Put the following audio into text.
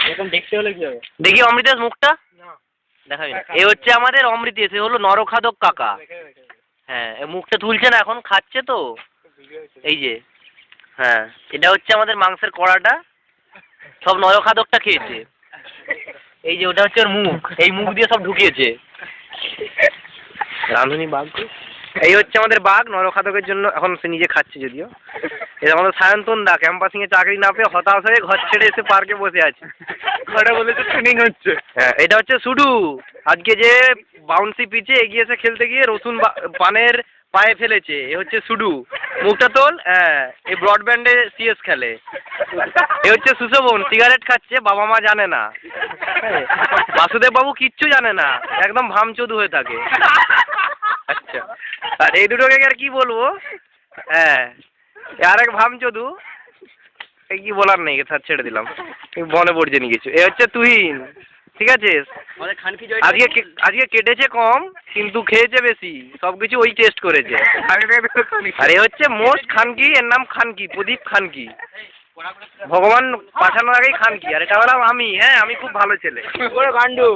এরকম দেখতে হলে কি হবে? দেখি অমৃতেশ মুখটা দেখাবি না। এ হচ্ছে আমাদের অমৃতেশ, এ হলো নরখাদক কাকা। হ্যাঁ, মুখটা তুলছে না, এখন খাচ্ছে তো। এই যে, হ্যাঁ, এটা হচ্ছে আমাদের মাংসের কড়াটা, সব নরখাদকটা খেয়েছে। এই যে ওটা হচ্ছে ওর মুখ, এই মুখ দিয়ে সব ঢুকিয়েছে। রাঁধুনি বাঘ। এই হচ্ছে আমাদের বাঘ, নরখাদকের জন্য এখন সে নিজে খাচ্ছে যদিও। এটা আমাদের সায়ন্তন দা, ক্যাম্পাসিং এ চাকরি না পেয়ে হতাশ হয়ে ঘর ছেড়ে এসে পার্কে বসে আছে। ঘরে বলেছে ট্রেনিং হচ্ছে। হ্যাঁ, এটা হচ্ছে শুডু, আজকে যে বাউন্সি পিচে এগিয়ে এসে খেলতে গিয়ে রসুন পানের পায়ে ফেলেছে। এ হচ্ছে শুডু, মুখটা তোল। হ্যাঁ, এই ব্রডব্যান্ডে সিএস খেলে। এ হচ্ছে সুশোভন, সিগারেট খাচ্ছে, বাবা মা জানে না। বাসুদেব বাবু কিচ্ছু জানে না, একদম ভামচোদু হয়ে থাকে। আচ্ছা, আর এই দুটোকে আর কি বলবো। হ্যাঁ, আর এক ভামচোদু, এই কি বলার নেই, তার ছেড়ে দিলাম, মনে পড়ছে নি কিছু। এ হচ্ছে তুহিন, ঠিক আছে। আজকে কেটেছে কম কিন্তু খেয়েছে বেশি, সবকিছু ওই টেস্ট করেছে। আর এ হচ্ছে মোস্ট খানকি, এর নাম খানকি, প্রদীপ খানকি। ভগবান পাঠানোর আগেই খানকি, আর এটা হলাম আমি। হ্যাঁ, আমি খুব ভালো ছেলে। গান্ডু।